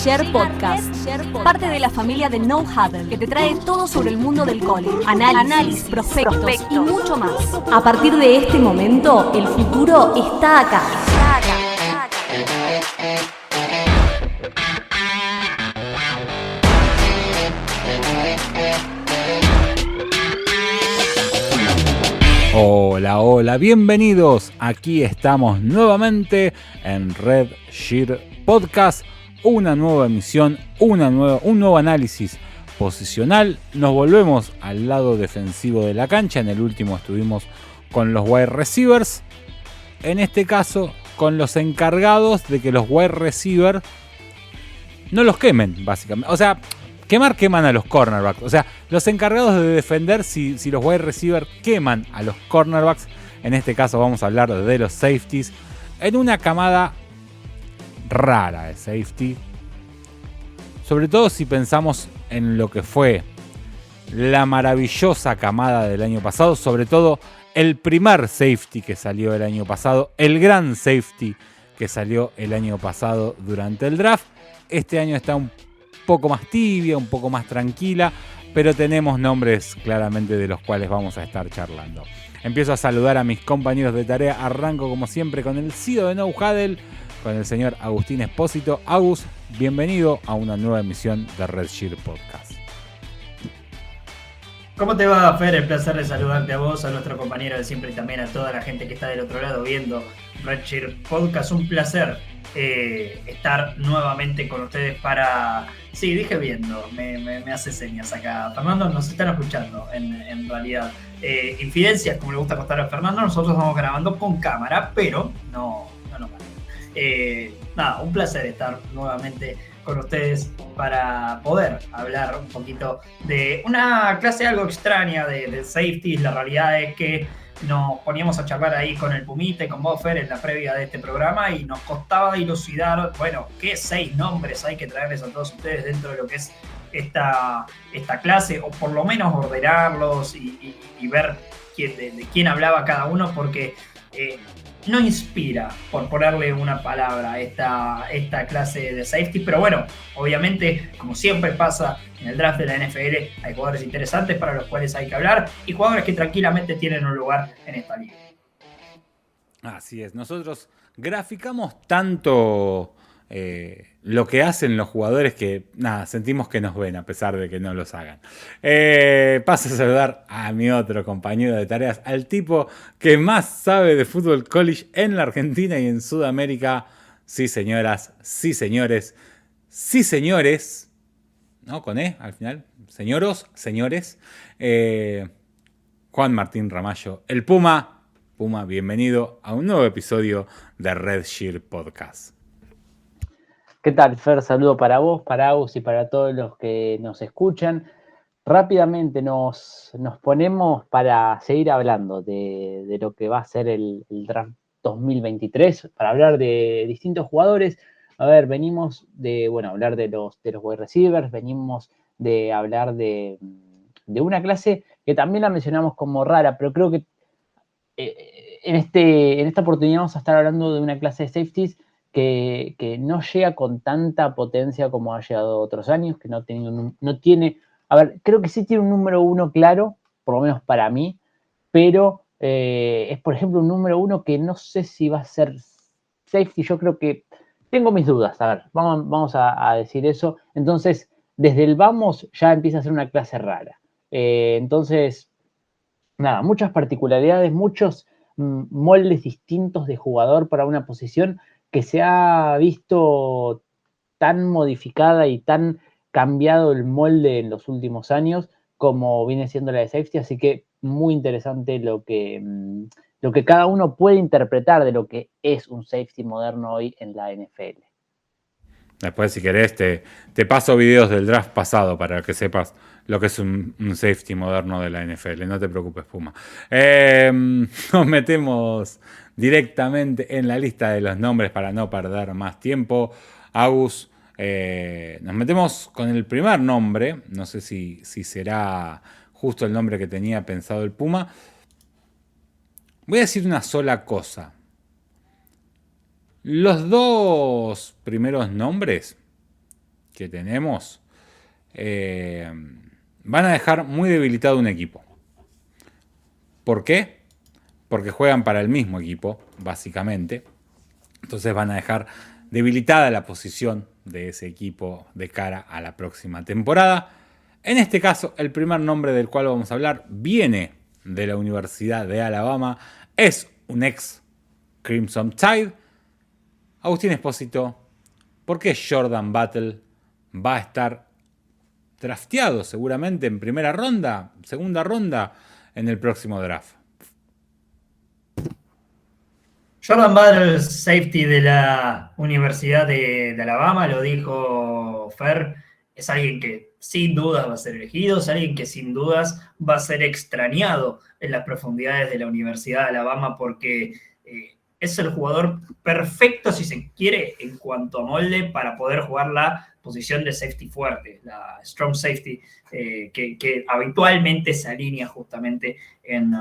Share Podcast, parte de la familia de No Huddle, que te trae todo sobre el mundo del college, análisis, prospectos y mucho más. A partir de este momento, el futuro está acá. Hola, bienvenidos. Aquí estamos nuevamente en Red Shirt Podcast. Una nueva emisión, un nuevo análisis posicional. Nos volvemos al lado defensivo de la cancha. En el último estuvimos con los wide receivers. En este caso, con los encargados de que los wide receivers no los quemen, básicamente. O sea, queman a los cornerbacks. O sea, los encargados de defender si los wide receivers queman a los cornerbacks. En este caso vamos a hablar de los safeties. En una camada rara de safety. Sobre todo si pensamos en lo que fue la maravillosa camada del año pasado. Sobre todo el primer safety que salió el año pasado. El gran safety que salió el año pasado durante el draft. Este año está un poco más tibia, un poco más tranquila, pero tenemos nombres claramente de los cuales vamos a estar charlando. Empiezo a saludar a mis compañeros de tarea. Arranco como siempre con el CEO de No Huddle, con el señor Agustín Espósito. Agus, bienvenido a una nueva emisión de Red Shirt Podcast. ¿Cómo te va, Fer? El placer de saludarte a vos, a nuestro compañero de siempre y también a toda la gente que está del otro lado viendo Red Shirt Podcast. Un placer estar nuevamente con ustedes para... Sí, dije viendo, me hace señas acá. Fernando, nos están escuchando en realidad. Infidencias, como le gusta contar a Fernando, nosotros estamos grabando con cámara, pero no nos vale. Nada, un placer estar nuevamente con ustedes para poder hablar un poquito de una clase algo extraña de safeties. La realidad es que nos poníamos a charlar ahí con el Pumita y con vos, Fer, en la previa de este programa y nos costaba dilucidar, bueno, qué 6 nombres hay que traerles a todos ustedes dentro de lo que es esta clase, o por lo menos ordenarlos y ver de quién hablaba cada uno, porque no inspira, por ponerle una palabra, esta clase de safety. Pero bueno, obviamente, como siempre pasa en el draft de la NFL, hay jugadores interesantes para los cuales hay que hablar y jugadores que tranquilamente tienen un lugar en esta liga. Así es, nosotros graficamos tanto lo que hacen los jugadores que nada, sentimos que nos ven a pesar de que no los hagan. Paso a saludar a mi otro compañero de tareas, al tipo que más sabe de fútbol college en la Argentina y en Sudamérica. Sí, señoras, sí, señores, sí, señores, ¿no? Con E al final, señores, Juan Martín Ramallo, el Puma. Puma, bienvenido a un nuevo episodio de Red Shirt Podcast. ¿Qué tal, Fer? Saludo para vos, para Agus y para todos los que nos escuchan. Rápidamente nos ponemos para seguir hablando de lo que va a ser el draft 2023, para hablar de distintos jugadores. A ver, venimos de hablar de los wide receivers, venimos de hablar de una clase que también la mencionamos como rara, pero creo que en esta oportunidad vamos a estar hablando de una clase de safeties que no llega con tanta potencia como ha llegado otros años, que no tiene, a ver, creo que sí tiene un número 1 claro, por lo menos para mí, pero es, por ejemplo, un número 1 que no sé si va a ser safety. Yo creo que tengo mis dudas. A ver, vamos a decir eso. Entonces, desde el vamos ya empieza a ser una clase rara. Entonces, nada, muchas particularidades, muchos moldes distintos de jugador para una posición que se ha visto tan modificada y tan cambiado el molde en los últimos años como viene siendo la de safety. Así que muy interesante lo que cada uno puede interpretar de lo que es un safety moderno hoy en la NFL. Después, si querés, te paso videos del draft pasado para que sepas lo que es un safety moderno de la NFL. No te preocupes, Puma. Nos metemos directamente en la lista de los nombres para no perder más tiempo. Agus, nos metemos con el primer nombre. No sé si será justo el nombre que tenía pensado el Puma. Voy a decir una sola cosa. Los dos primeros nombres que tenemos, van a dejar muy debilitado un equipo. ¿Por qué? Porque juegan para el mismo equipo, básicamente. Entonces van a dejar debilitada la posición de ese equipo de cara a la próxima temporada. En este caso, el primer nombre del cual vamos a hablar viene de la Universidad de Alabama. Es un ex Crimson Tide. Agustín Espósito, ¿por qué Jordan Battle va a estar drafteado seguramente en primera ronda, segunda ronda en el próximo draft? Jordan Battle, safety de la Universidad de Alabama, lo dijo Fer, es alguien que sin dudas va a ser elegido, es alguien que sin dudas va a ser extrañado en las profundidades de la Universidad de Alabama porque es el jugador perfecto, si se quiere, en cuanto a molde para poder jugar la posición de safety fuerte, la strong safety, que habitualmente se alinea justamente en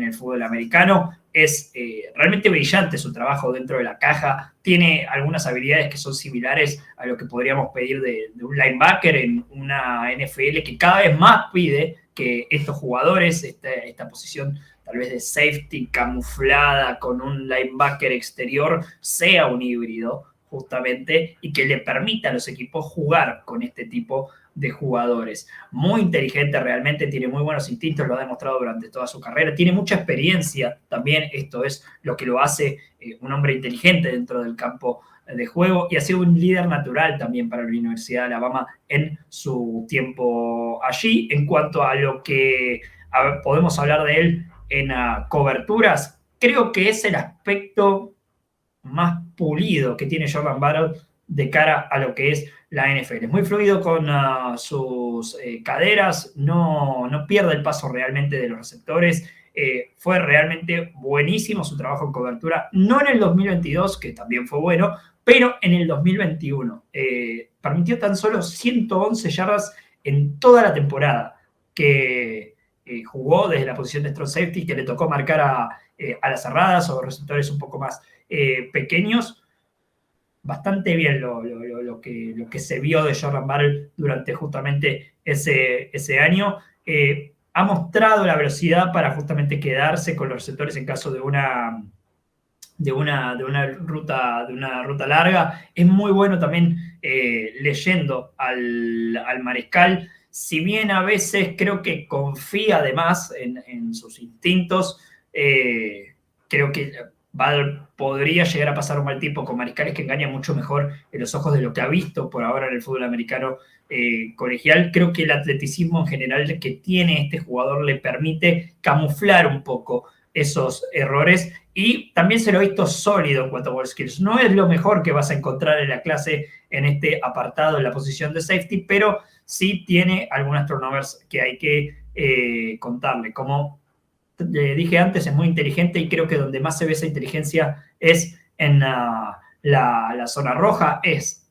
el fútbol americano. Es realmente brillante su trabajo dentro de la caja, tiene algunas habilidades que son similares a lo que podríamos pedir de un linebacker en una NFL que cada vez más pide que estos jugadores, esta posición tal vez de safety camuflada con un linebacker exterior, sea un híbrido justamente y que le permita a los equipos jugar con este tipo de jugadores. Muy inteligente realmente, tiene muy buenos instintos, lo ha demostrado durante toda su carrera, tiene mucha experiencia también, esto es lo que lo hace un hombre inteligente dentro del campo de juego y ha sido un líder natural también para la Universidad de Alabama en su tiempo allí. En cuanto a lo que podemos hablar de él en coberturas, creo que es el aspecto más pulido que tiene Jordan Battle de cara a lo que es la NFL. Es muy fluido con sus caderas, no pierde el paso realmente de los receptores. Fue realmente buenísimo su trabajo en cobertura, no en el 2022, que también fue bueno, pero en el 2021. Permitió tan solo 111 yardas en toda la temporada que jugó desde la posición de strong safety, que le tocó marcar a las cerradas o receptores un poco más pequeños. Bastante bien lo que se vio de Jordan Battle durante justamente ese año. Ha mostrado la velocidad para justamente quedarse con los receptores en caso de una ruta larga. Es muy bueno también leyendo al mariscal. Si bien a veces creo que confía además en sus instintos, creo que Battle podría llegar a pasar un mal tiempo con mariscales que engañan mucho mejor en los ojos de lo que ha visto por ahora en el fútbol americano colegial. Creo que el atleticismo en general que tiene este jugador le permite camuflar un poco esos errores y también se lo ha visto sólido en cuanto a ball skills. No es lo mejor que vas a encontrar en la clase en este apartado en la posición de safety, pero sí tiene algunas turnovers que hay que contarle. Como le dije antes, es muy inteligente y creo que donde más se ve esa inteligencia es en la zona roja. Es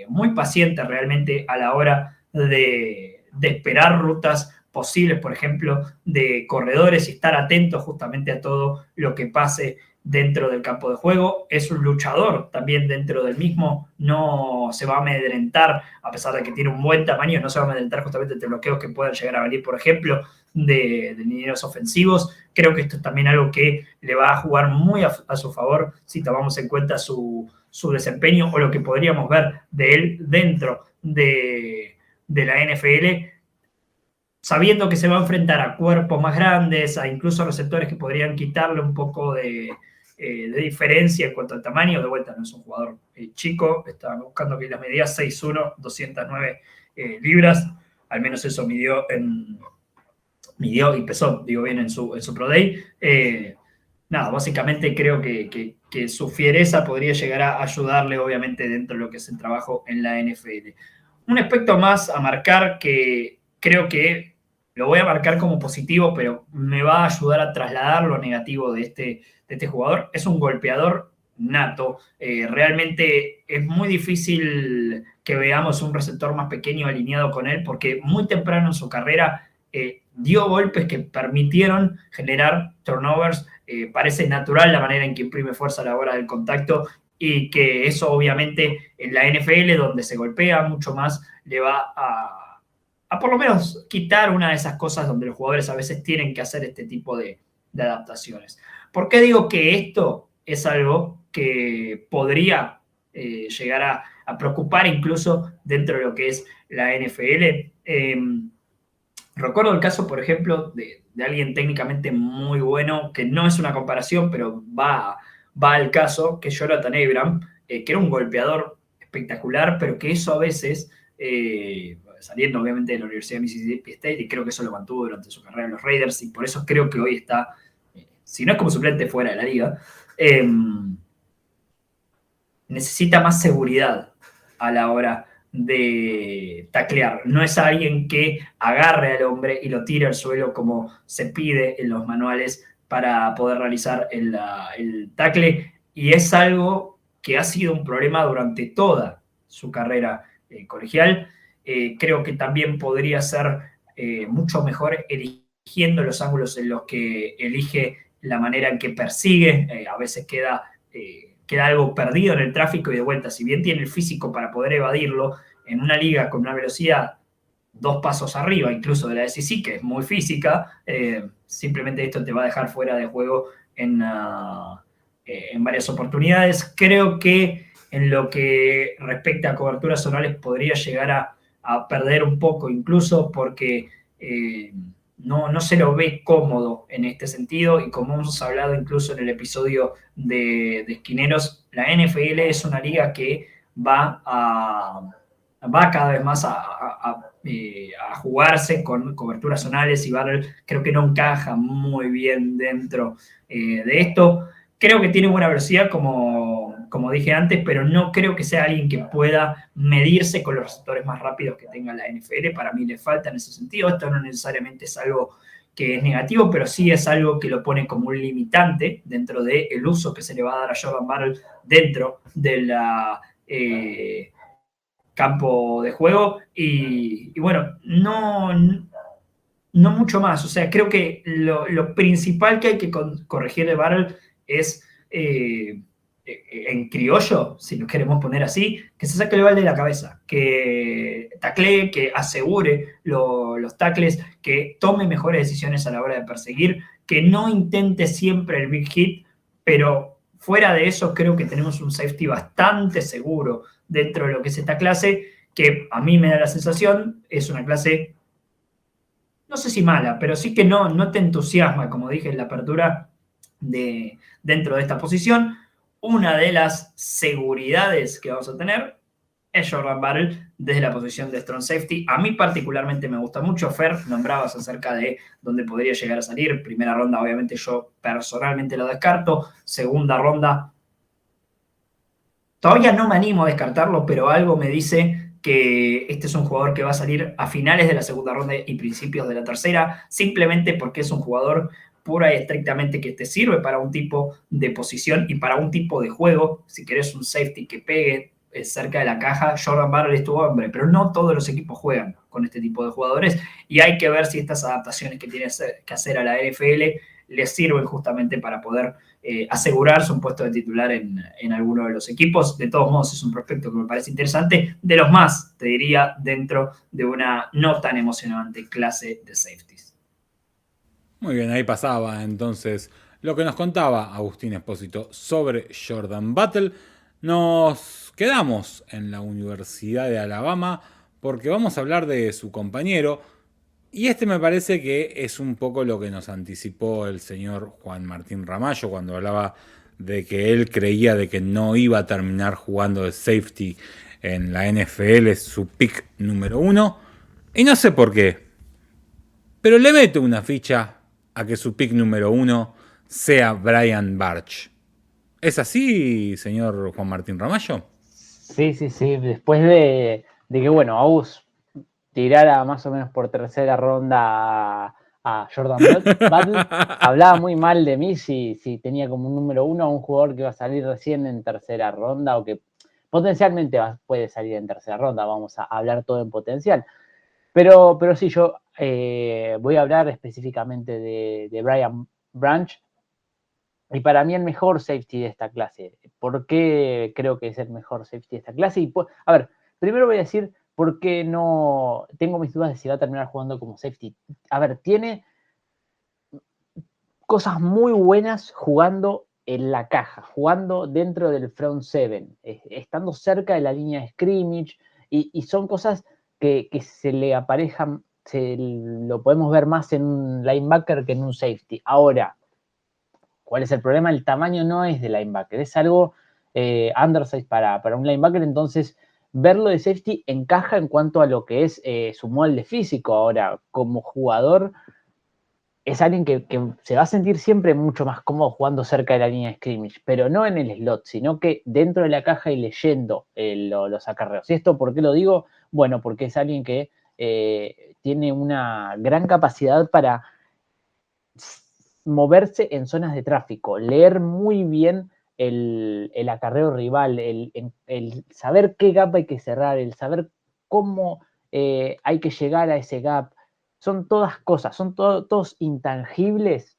muy paciente realmente a la hora de esperar rutas posibles, por ejemplo, de corredores y estar atento justamente a todo lo que pase dentro del campo de juego. Es un luchador también dentro del mismo, no se va a amedrentar, a pesar de que tiene un buen tamaño, no se va a amedrentar justamente entre bloqueos que puedan llegar a venir, por ejemplo, de linieros ofensivos. Creo que esto es también algo que le va a jugar muy a su favor si tomamos en cuenta su desempeño o lo que podríamos ver de él dentro de la NFL, sabiendo que se va a enfrentar a cuerpos más grandes, a incluso receptores que podrían quitarle un poco de diferencia en cuanto al tamaño. De vuelta, no es un jugador chico, estaba buscando que las medidas 6'1", 209 libras, al menos eso midió y pesó, digo bien, en su Pro Day. Básicamente creo que su fiereza podría llegar a ayudarle, obviamente, dentro de lo que es el trabajo en la NFL. Un aspecto más a marcar que creo que lo voy a marcar como positivo, pero me va a ayudar a trasladar lo negativo de este jugador. Es un golpeador nato. Realmente es muy difícil que veamos un receptor más pequeño alineado con él, porque muy temprano en su carrera dio golpes que permitieron generar turnovers. Parece natural la manera en que imprime fuerza a la hora del contacto y que eso obviamente en la NFL, donde se golpea mucho más, le va a por lo menos quitar una de esas cosas donde los jugadores a veces tienen que hacer este tipo de adaptaciones. ¿Por qué digo que esto es algo que podría llegar a preocupar incluso dentro de lo que es la NFL? Recuerdo el caso, por ejemplo, de alguien técnicamente muy bueno, que no es una comparación, pero va al caso, que es Jonathan Abram, que era un golpeador espectacular, pero que eso a veces, saliendo obviamente de la Universidad de Mississippi State, y creo que eso lo mantuvo durante su carrera en los Raiders, y por eso creo que hoy está, si no es como suplente, fuera de la liga, necesita más seguridad a la hora de taclear. No es alguien que agarre al hombre y lo tire al suelo como se pide en los manuales para poder realizar el tackle, y es algo que ha sido un problema durante toda su carrera colegial. Creo que también podría ser mucho mejor eligiendo los ángulos en los que elige, la manera en que persigue. A veces queda algo perdido en el tráfico, y de vuelta, si bien tiene el físico para poder evadirlo, en una liga con una velocidad 2 pasos arriba, incluso de la SEC, que es muy física, simplemente esto te va a dejar fuera de juego en varias oportunidades. Creo que en lo que respecta a coberturas zonales podría llegar a perder un poco, incluso porque no se lo ve cómodo en este sentido, y como hemos hablado incluso en el episodio de Esquineros, la NFL es una liga que va cada vez más a jugarse con coberturas zonales, y Barrel creo que no encaja muy bien dentro de esto. Creo que tiene buena velocidad, como dije antes, pero no creo que sea alguien que pueda medirse con los receptores más rápidos que tenga la NFL. Para mí le falta en ese sentido. Esto no necesariamente es algo que es negativo, pero sí es algo que lo pone como un limitante dentro del uso que se le va a dar a Jordan Battle dentro de la campo de juego. Y bueno, no mucho más. O sea, creo que lo principal que hay que corregir de Battle es, en criollo, si lo queremos poner así, que se saque el balde de la cabeza, que taclee, que asegure los tackles, que tome mejores decisiones a la hora de perseguir, que no intente siempre el big hit, pero fuera de eso creo que tenemos un safety bastante seguro dentro de lo que es esta clase, que a mí me da la sensación, es una clase, no sé si mala, pero sí que no te entusiasma, como dije en la apertura, dentro de esta posición. Una de las seguridades que vamos a tener es Jordan Battle desde la posición de strong safety. A mí particularmente me gusta mucho. Fer, nombrabas acerca de dónde podría llegar a salir. Primera ronda, obviamente, yo personalmente lo descarto. Segunda ronda, todavía no me animo a descartarlo, pero algo me dice que este es un jugador que va a salir a finales de la segunda ronda y principios de la tercera, simplemente porque es un jugador pura y estrictamente que te sirve para un tipo de posición y para un tipo de juego. Si querés un safety que pegue cerca de la caja, Jordan Battle es tu hombre, pero no todos los equipos juegan con este tipo de jugadores, y hay que ver si estas adaptaciones que tiene que hacer a la NFL les sirven justamente para poder asegurarse un puesto de titular en alguno de los equipos. De todos modos, es un prospecto que me parece interesante, de los más, te diría, dentro de una no tan emocionante clase de safeties. Muy bien, ahí pasaba entonces lo que nos contaba Agustín Espósito sobre Jordan Battle. Nos quedamos en la Universidad de Alabama porque vamos a hablar de su compañero, y este me parece que es un poco lo que nos anticipó el señor Juan Martín Ramallo cuando hablaba de que él creía de que no iba a terminar jugando de safety en la NFL, su pick número 1, y no sé por qué, pero le meto una ficha a que su pick número 1 sea Brian Burch. ¿Es así, señor Juan Martín Ramallo? Sí. Después de que, bueno, Agus tirara más o menos por tercera ronda a Jordan Battle, hablaba muy mal de mí si tenía como un número 1 a un jugador que va a salir recién en tercera ronda, o que potencialmente puede salir en tercera ronda. Vamos a hablar todo en potencial. Pero sí, yo voy a hablar específicamente de Brian Branch. Y para mí el mejor safety de esta clase. ¿Por qué creo que es el mejor safety de esta clase? Y a ver, primero voy a decir por qué no tengo mis dudas de si va a terminar jugando como safety. A ver, tiene cosas muy buenas jugando en la caja, jugando dentro del front seven, estando cerca de la línea de scrimmage, y son cosas que se le aparejan, lo podemos ver más en un linebacker que en un safety. Ahora, ¿cuál es el problema? El tamaño no es de linebacker, es algo undersize para un linebacker, entonces verlo de safety encaja en cuanto a lo que es su molde físico. Ahora, como jugador, es alguien que se va a sentir siempre mucho más cómodo jugando cerca de la línea de scrimmage, pero no en el slot, sino que dentro de la caja y leyendo los acarreos. ¿Y esto por qué lo digo? Bueno, porque es alguien que tiene una gran capacidad para moverse en zonas de tráfico, leer muy bien el acarreo rival, el saber qué gap hay que cerrar, el saber cómo hay que llegar a ese gap. Son todas cosas, son todos intangibles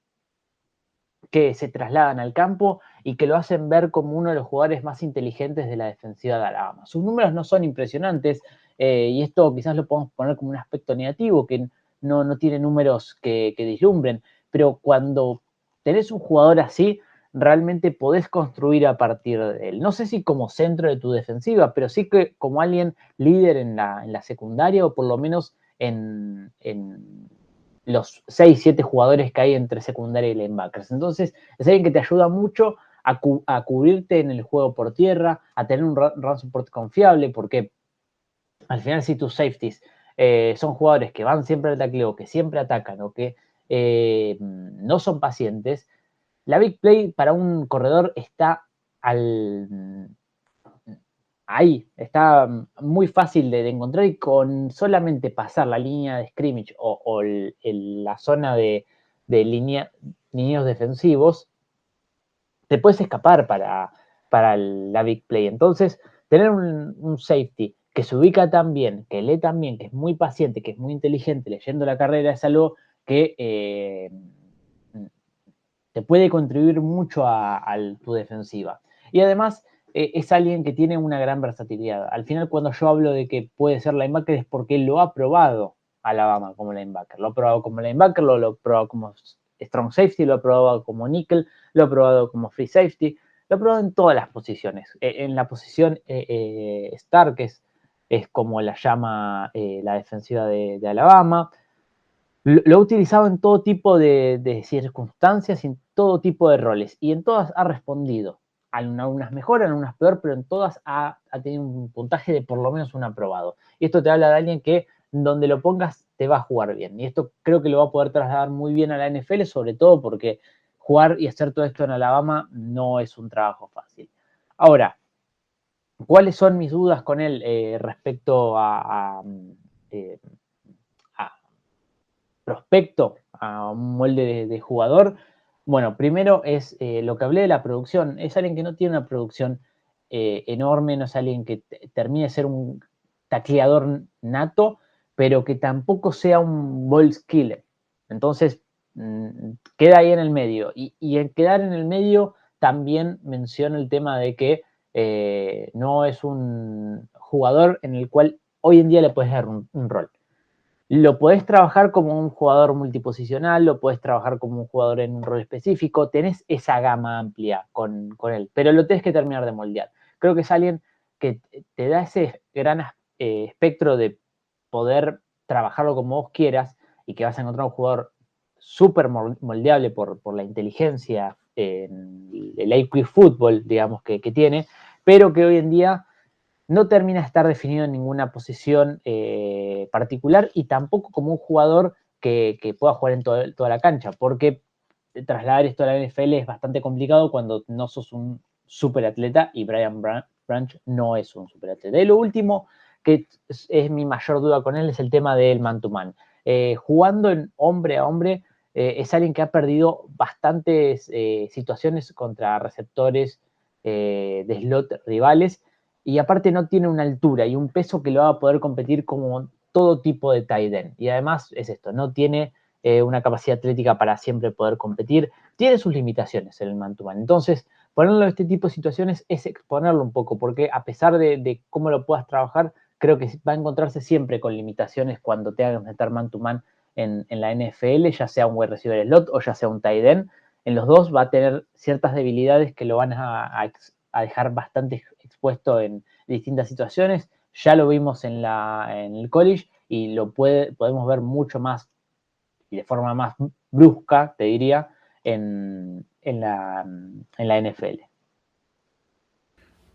que se trasladan al campo y que lo hacen ver como uno de los jugadores más inteligentes de la defensiva de Alabama. Sus números no son impresionantes, y esto quizás lo podemos poner como un aspecto negativo, que no tiene números que deslumbren, pero cuando tenés un jugador así, realmente podés construir a partir de él. No sé si como centro de tu defensiva, pero sí que como alguien líder en la secundaria, o por lo menos en los 6, 7 jugadores que hay entre secundaria y linebackers. Entonces, es alguien que te ayuda mucho a cubrirte en el juego por tierra, a tener un run support confiable, porque al final si tus safeties son jugadores que van siempre al tacleo, que siempre atacan o que no son pacientes, la big play para un corredor está ahí, está muy fácil de encontrar, y con solamente pasar la línea de scrimmage o la zona de lineos defensivos, te puedes escapar para la big play. Entonces, tener un safety que se ubica tan bien, que lee tan bien, que es muy paciente, que es muy inteligente leyendo la carrera, es algo que te puede contribuir mucho a tu defensiva. Y además es alguien que tiene una gran versatilidad. Al final, cuando yo hablo de que puede ser linebacker, es porque lo ha probado Alabama como linebacker. Lo ha probado como linebacker, lo ha probado como strong safety, lo ha probado como nickel, lo ha probado como free safety, lo ha probado en todas las posiciones. En la posición star, que es como la llama la defensiva de Alabama. Lo ha utilizado en todo tipo de circunstancias y en todo tipo de roles, y en todas ha respondido. Algunas mejor, algunas peor, pero en todas ha tenido un puntaje de por lo menos un aprobado. Y esto te habla de alguien que donde lo pongas te va a jugar bien. Y esto creo que lo va a poder trasladar muy bien a la NFL, sobre todo porque jugar y hacer todo esto en Alabama no es un trabajo fácil. Ahora, ¿cuáles son mis dudas con él respecto a prospecto, a un molde de jugador? Bueno, primero es lo que hablé de la producción. Es alguien que no tiene una producción enorme, no es alguien que termine de ser un tacleador nato, pero que tampoco sea un ball killer. Entonces, queda ahí en el medio. Y en quedar en el medio también menciona el tema de que no es un jugador en el cual hoy en día le puedes dar un rol. Lo podés trabajar como un jugador multiposicional, lo podés trabajar como un jugador en un rol específico, tenés esa gama amplia con él, pero lo tenés que terminar de moldear. Creo que es alguien que te da ese gran espectro de poder trabajarlo como vos quieras, y que vas a encontrar un jugador súper moldeable por la inteligencia, el IQ fútbol, digamos, que tiene, pero que hoy en día no termina de estar definido en ninguna posición particular, y tampoco como un jugador que pueda jugar en toda la cancha, porque trasladar esto a la NFL es bastante complicado cuando no sos un superatleta, y Brian Branch no es un superatleta. Y lo último, que es mi mayor duda con él, es el tema del man-to-man. Jugando en hombre a hombre, es alguien que ha perdido bastantes situaciones contra receptores de slot rivales, y aparte no tiene una altura y un peso que lo va a poder competir como todo tipo de tight end. Y además es esto, no tiene una capacidad atlética para siempre poder competir. Tiene sus limitaciones el man-to-man. Entonces, ponerlo en este tipo de situaciones es exponerlo un poco, porque a pesar de cómo lo puedas trabajar, creo que va a encontrarse siempre con limitaciones cuando te hagan meter man-to-man en la NFL, ya sea un wide receiver slot o ya sea un tight end. En los dos va a tener ciertas debilidades que lo van a dejar bastante expuesto en distintas situaciones. Ya lo vimos en el college y podemos ver mucho más y de forma más brusca, te diría, en la NFL.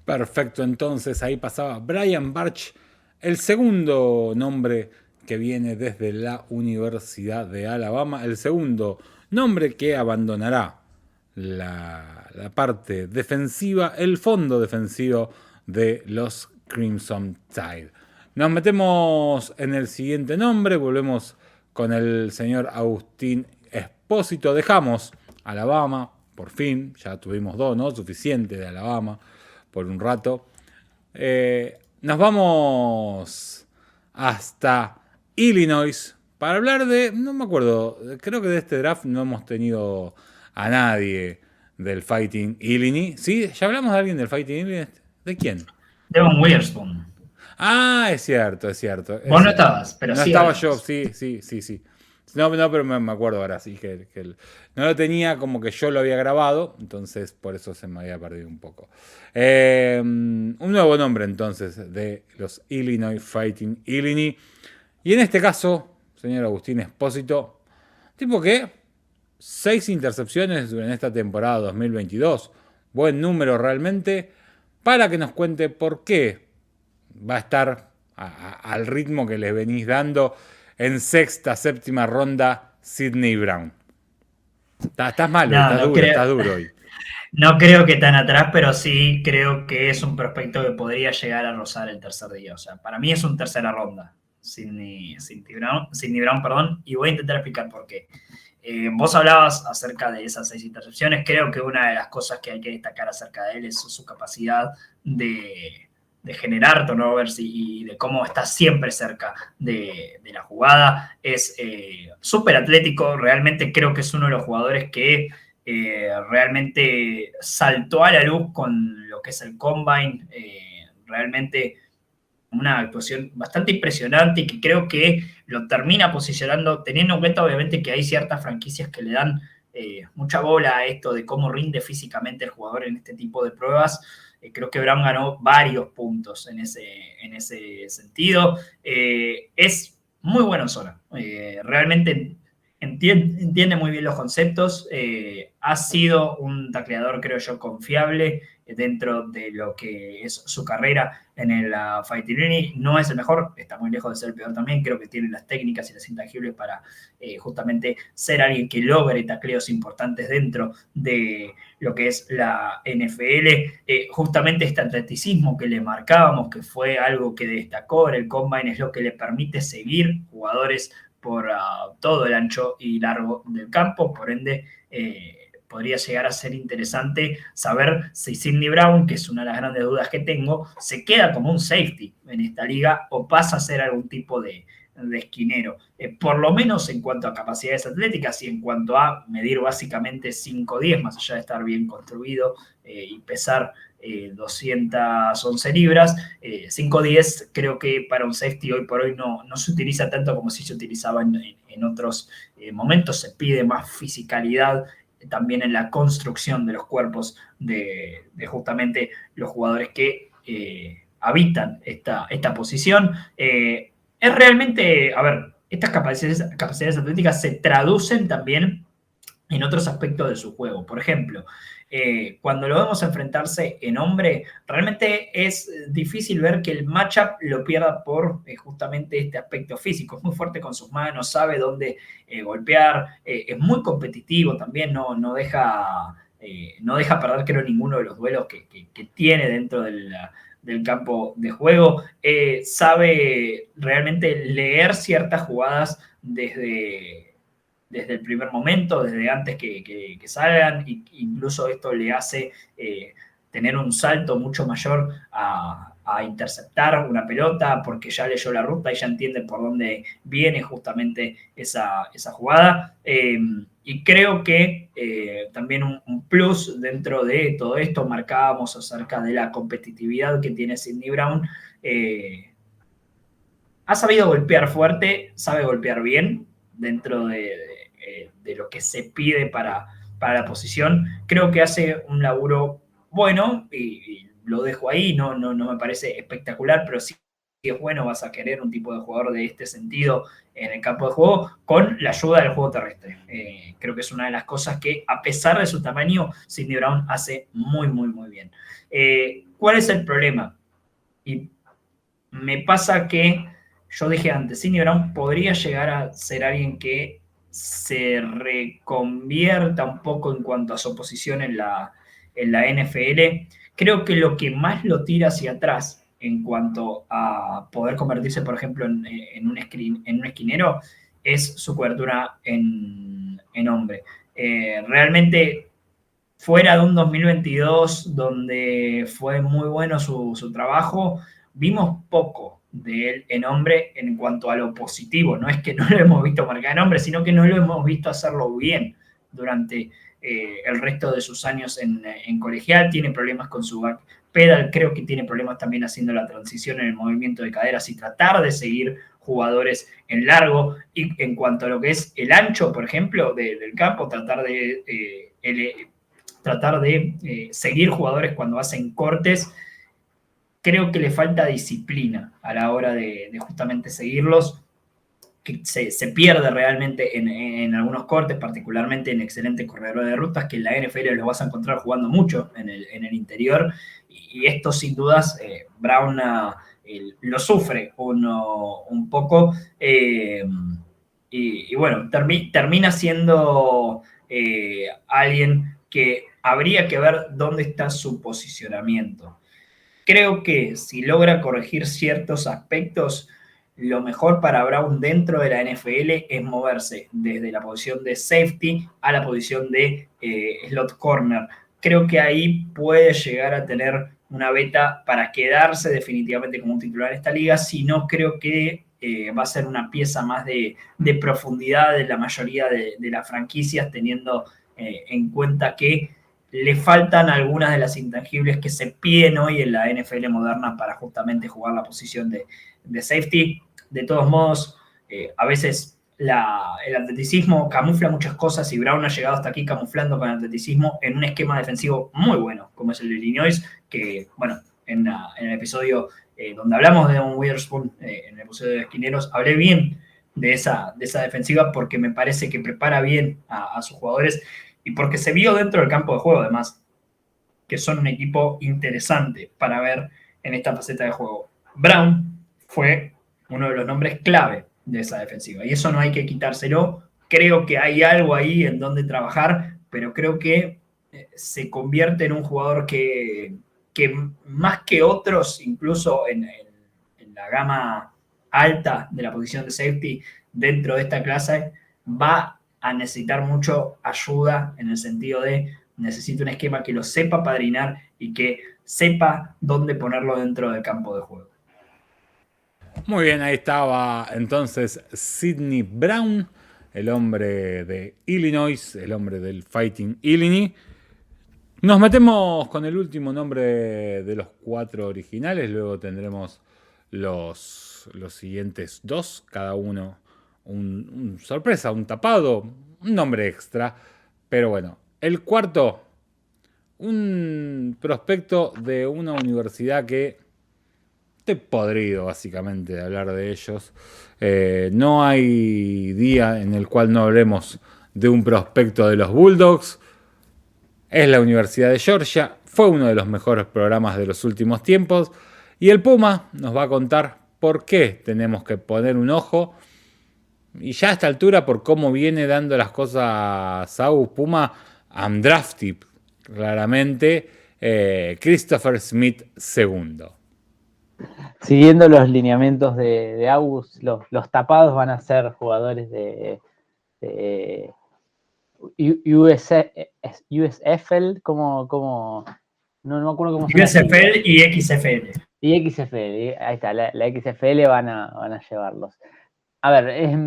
Perfecto, entonces ahí pasaba Brian Burch, el segundo nombre que viene desde la Universidad de Alabama, el segundo nombre que abandonará la parte defensiva, el fondo defensivo de los Crimson Tide. Nos metemos en el siguiente nombre, volvemos con el señor Agustín Espósito, dejamos Alabama, por fin, ya tuvimos dos, ¿no? Suficiente de Alabama por un rato. Nos vamos hasta Illinois para hablar de, no me acuerdo, creo que de este draft no hemos tenido a nadie del Fighting Illini. ¿Sí? ¿Ya hablamos de alguien del Fighting Illini? ¿De quién? Devon Witherspoon. Ah, es cierto, es cierto. Vos no estabas, pero no sí. No estaba hablamos. yo, sí. No, pero me acuerdo ahora, sí, que no lo tenía como que yo lo había grabado, entonces por eso se me había perdido un poco. Un nuevo nombre entonces de los Illinois Fighting Illini. Y en este caso, señor Agustín Espósito, tipo que 6 intercepciones en esta temporada 2022, buen número realmente, para que nos cuente por qué va a estar al ritmo que les venís dando en sexta, séptima ronda Sidney Brown. Estás malo, estás duro hoy. No creo que tan atrás, pero sí creo que es un prospecto que podría llegar a rozar el tercer día. O sea, para mí es un tercera ronda, Sidney Brown, y voy a intentar explicar por qué. Vos hablabas acerca de esas 6 intercepciones. Creo que una de las cosas que hay que destacar acerca de él es su capacidad de generar turnovers y de cómo está siempre cerca de la jugada. Es súper atlético, realmente creo que es uno de los jugadores que realmente saltó a la luz con lo que es el Combine, realmente una actuación bastante impresionante y que creo que lo termina posicionando, teniendo en cuenta obviamente que hay ciertas franquicias que le dan mucha bola a esto de cómo rinde físicamente el jugador en este tipo de pruebas. Creo que Brown ganó varios puntos en ese sentido. Es muy bueno en zona. Realmente entiende muy bien los conceptos. Ha sido un tacleador, creo yo, confiable dentro de lo que es su carrera en el Fighting Illini. No es el mejor, está muy lejos de ser el peor también. Creo que tiene las técnicas y las intangibles para justamente ser alguien que logre tacleos importantes dentro de lo que es la NFL. Justamente este atleticismo que le marcábamos, que fue algo que destacó en el Combine, es lo que le permite seguir jugadores por todo el ancho y largo del campo. Por ende, podría llegar a ser interesante saber si Sidney Brown, que es una de las grandes dudas que tengo, se queda como un safety en esta liga o pasa a ser algún tipo de esquinero. Por lo menos en cuanto a capacidades atléticas y en cuanto a medir básicamente 5'10", más allá de estar bien construido y pesar 211 libras. 5'10", creo que para un safety hoy por hoy no se utiliza tanto como si se utilizaba en otros momentos. Se pide más fisicalidad también en la construcción de los cuerpos de justamente los jugadores que habitan esta posición. Es realmente, a ver, estas capacidades atléticas se traducen también en otros aspectos de su juego. Por ejemplo, cuando lo vemos enfrentarse en hombre, realmente es difícil ver que el matchup lo pierda por justamente este aspecto físico. Es muy fuerte con sus manos, sabe dónde golpear, es muy competitivo también, no deja perder, creo, ninguno de los duelos que tiene dentro del campo de juego. Sabe realmente leer ciertas jugadas desde el primer momento, desde antes que salgan, e incluso esto le hace tener un salto mucho mayor a a interceptar una pelota porque ya leyó la ruta y ya entiende por dónde viene justamente esa jugada. Y creo que también un plus dentro de todo esto, marcábamos acerca de la competitividad que tiene Sidney Brown. Ha sabido golpear fuerte, sabe golpear bien dentro de lo que se pide para la posición. Creo que hace un laburo bueno y lo dejo ahí, no me parece espectacular, pero sí es bueno, vas a querer un tipo de jugador de este sentido en el campo de juego con la ayuda del juego terrestre. Creo que es una de las cosas que, a pesar de su tamaño, Sidney Brown hace muy, muy, muy bien. ¿Cuál es el problema? Y me pasa que yo dije antes, Sidney Brown podría llegar a ser alguien que se reconvierta un poco en cuanto a su posición en la NFL. Creo que lo que más lo tira hacia atrás en cuanto a poder convertirse, por ejemplo, en un esquinero, es su cobertura en hombre. Realmente, fuera de un 2022 donde fue muy bueno su trabajo, vimos poco de él en hombre en cuanto a lo positivo. No es que no lo hemos visto marcar en hombre, sino que no lo hemos visto hacerlo bien durante el resto de sus años en colegial. Tiene problemas con su back pedal, creo que tiene problemas también haciendo la transición en el movimiento de caderas y tratar de seguir jugadores en largo. Y en cuanto a lo que es el ancho, por ejemplo, del campo, tratar de seguir jugadores cuando hacen cortes. Creo que le falta disciplina a la hora de justamente seguirlos, que se pierde realmente en algunos cortes, particularmente en excelentes corredores de rutas, que en la NFL los vas a encontrar jugando mucho en el interior, y esto sin dudas Brown lo sufre un poco, y bueno, termina siendo alguien que habría que ver dónde está su posicionamiento. Creo que si logra corregir ciertos aspectos, lo mejor para Brown dentro de la NFL es moverse desde la posición de safety a la posición de slot corner. Creo que ahí puede llegar a tener una beta para quedarse definitivamente como un titular en esta liga, si no creo que va a ser una pieza más de profundidad de la mayoría de las franquicias, teniendo en cuenta que le faltan algunas de las intangibles que se piden hoy en la NFL moderna para justamente jugar la posición de safety. De todos modos, a veces el atleticismo camufla muchas cosas y Brown ha llegado hasta aquí camuflando con el atleticismo en un esquema defensivo muy bueno, como es el de Illinois, que, bueno, en el episodio donde hablamos de Don Witherspoon, en el episodio de Esquineros, hablé bien de esa defensiva porque me parece que prepara bien a sus jugadores y porque se vio dentro del campo de juego, además, que son un equipo interesante para ver en esta faceta de juego. Brown fue uno de los nombres clave de esa defensiva, y eso no hay que quitárselo. Creo que hay algo ahí en donde trabajar, pero creo que se convierte en un jugador que más que otros, incluso en la gama alta de la posición de safety dentro de esta clase, va a necesitar mucho ayuda en el sentido de necesito un esquema que lo sepa padrinar y que sepa dónde ponerlo dentro del campo de juego. Muy bien, ahí estaba entonces Sidney Brown, el hombre de Illinois, el hombre del Fighting Illini. Nos metemos con el último nombre de los 4 originales, luego tendremos los siguientes 2, cada uno un sorpresa, un tapado, un nombre extra. Pero bueno, el cuarto, un prospecto de una universidad que estoy podrido básicamente de hablar de ellos. No hay día en el cual no hablemos de un prospecto de los Bulldogs. Es la Universidad de Georgia, fue uno de los mejores programas de los últimos tiempos, y el Puma nos va a contar por qué tenemos que poner un ojo. Y ya a esta altura, por cómo viene dando las cosas Sau Puma, undrafted, claramente, Christopher Smith II. Siguiendo los lineamientos de August, los tapados van a ser jugadores de USFL, como no me acuerdo cómo se llama. USFL y XFL. Y XFL, ahí está, la XFL van a llevarlos. A ver,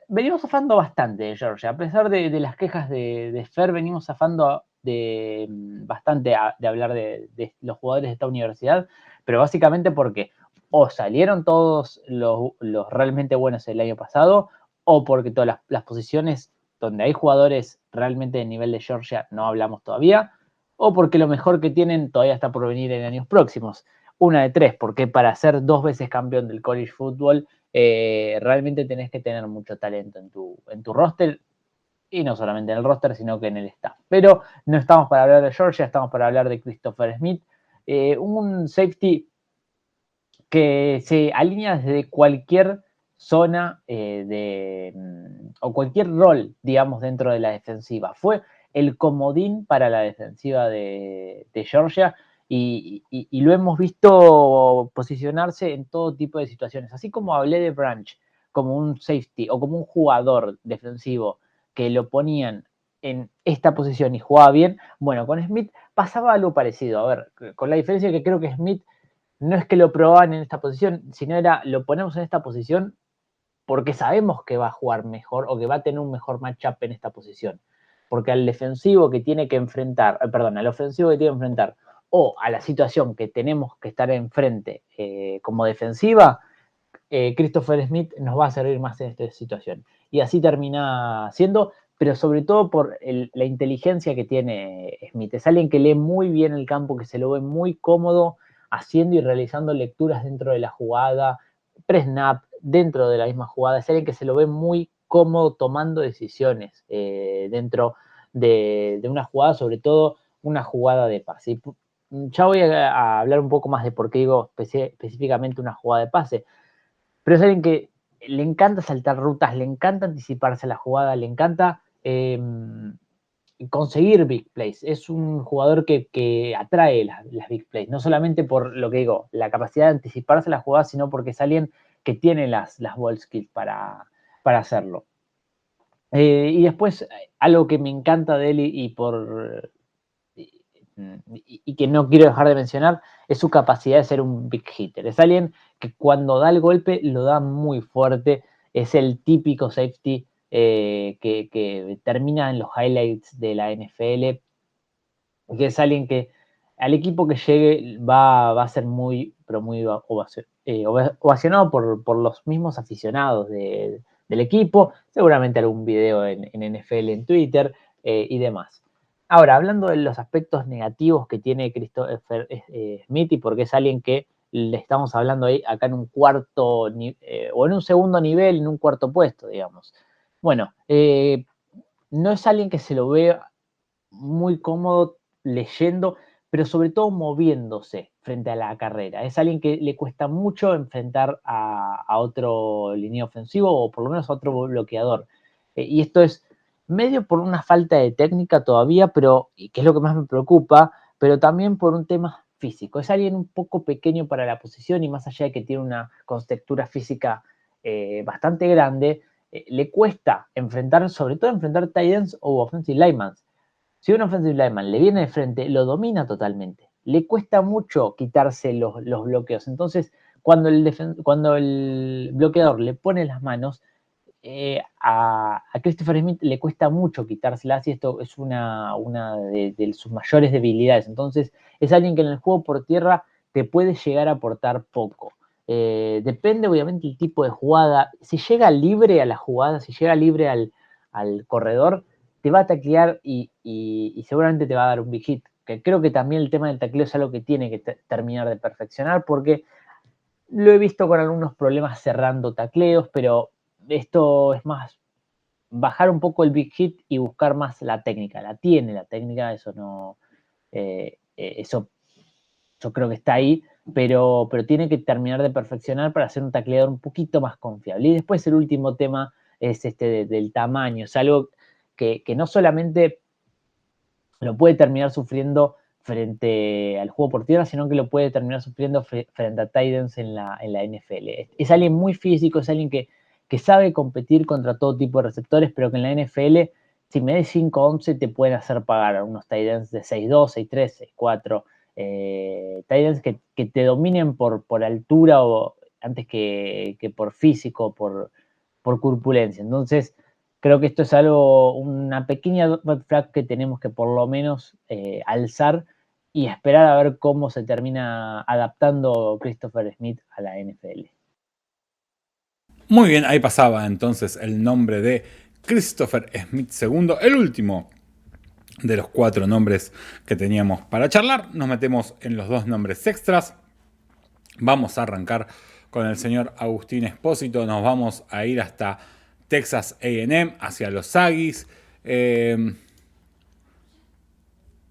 venimos zafando bastante de Georgia. A pesar de las quejas de Fer, venimos zafando bastante de hablar de los jugadores de esta universidad, pero básicamente porque o salieron todos los realmente buenos el año pasado, o porque todas las posiciones donde hay jugadores realmente de nivel de Georgia no hablamos todavía, o porque lo mejor que tienen todavía está por venir en años próximos. Una de tres, porque para ser 2 veces campeón del college football realmente tenés que tener mucho talento en tu roster, y no solamente en el roster, sino que en el staff. Pero no estamos para hablar de Georgia, estamos para hablar de Christopher Smith, un safety que se alinea desde cualquier zona o cualquier rol, digamos, dentro de la defensiva. Fue el comodín para la defensiva de Georgia y lo hemos visto posicionarse en todo tipo de situaciones. Así como hablé de Branch como un safety o como un jugador defensivo que lo ponían en esta posición y jugaba bien, bueno, con Smith pasaba algo parecido. A ver, con la diferencia que creo que Smith no es que lo probaban en esta posición, sino era lo ponemos en esta posición porque sabemos que va a jugar mejor o que va a tener un mejor matchup en esta posición. Porque al defensivo que tiene que enfrentar, al ofensivo que tiene que enfrentar o a la situación que tenemos que estar enfrente como defensiva, Christopher Smith nos va a servir más en esta situación. Y así termina siendo, pero sobre todo por la inteligencia que tiene Smith. Es alguien que lee muy bien el campo, que se lo ve muy cómodo haciendo y realizando lecturas dentro de la jugada, pre-snap, dentro de la misma jugada. Es alguien que se lo ve muy cómodo tomando decisiones dentro de una jugada, sobre todo una jugada de pase. Y ya voy a hablar un poco más de por qué digo específicamente una jugada de pase, pero es alguien que le encanta saltar rutas, le encanta anticiparse a la jugada, le encanta conseguir big plays. Es un jugador que atrae las big plays, no solamente por lo que digo, la capacidad de anticiparse a la jugada, sino porque es alguien que tiene las ball skills para hacerlo. Y después, algo que me encanta de él y que no quiero dejar de mencionar, es su capacidad de ser un big hitter. Es alguien que cuando da el golpe lo da muy fuerte, es el típico safety que termina en los highlights de la NFL, que es alguien que al equipo que llegue va a ser muy, pero muy ovacionado por los mismos aficionados del equipo, seguramente algún video en NFL, en Twitter y demás. Ahora, hablando de los aspectos negativos que tiene Christopher Smith y porque es alguien que le estamos hablando ahí acá en un cuarto o en un segundo nivel, en un cuarto puesto, digamos. Bueno, no es alguien que se lo ve muy cómodo leyendo, pero sobre todo moviéndose frente a la carrera. Es alguien que le cuesta mucho enfrentar a otro línea ofensivo o por lo menos a otro bloqueador. Y esto es medio por una falta de técnica todavía, pero que es lo que más me preocupa, pero también por un tema físico. Es alguien un poco pequeño para la posición y más allá de que tiene una contextura física bastante grande, le cuesta enfrentar, sobre todo enfrentar tight ends o offensive linemen. Si un offensive lineman le viene de frente, lo domina totalmente. Le cuesta mucho quitarse los bloqueos. Entonces, cuando el bloqueador le pone las manos, a Christopher Smith le cuesta mucho quitárselas y esto es una de sus mayores debilidades. Entonces, es alguien que en el juego por tierra te puede llegar a aportar poco. Depende, obviamente, el tipo de jugada. Si llega libre a la jugada, si llega libre al corredor, te va a taclear y seguramente te va a dar un big hit. Que creo que también el tema del tacleo es algo que tiene que terminar de perfeccionar porque lo he visto con algunos problemas cerrando tacleos, pero esto es más bajar un poco el big hit y buscar más la técnica. La tiene la técnica, eso no... eso yo creo que está ahí, pero tiene que terminar de perfeccionar para ser un tacleador un poquito más confiable. Y después el último tema es del tamaño. Es algo que no solamente lo puede terminar sufriendo frente al juego por tierra, sino que lo puede terminar sufriendo frente a Titans en la NFL. Es alguien muy físico, es alguien que sabe competir contra todo tipo de receptores, pero que en la NFL, si me des 5-11, te pueden hacer pagar a unos Titans de 6-2, 6-3, 6-4. tight ends que te dominen por altura o antes que por físico, por corpulencia. Entonces, creo que esto es una pequeña red flag que tenemos que por lo menos alzar y esperar a ver cómo se termina adaptando Christopher Smith a la NFL. Muy bien, ahí pasaba entonces el nombre de Christopher Smith II, el último de los 4 nombres que teníamos para charlar. Nos metemos en los 2 nombres extras. Vamos a arrancar con el señor Agustín Espósito. Nos vamos a ir hasta Texas A&M, hacia los Aggies.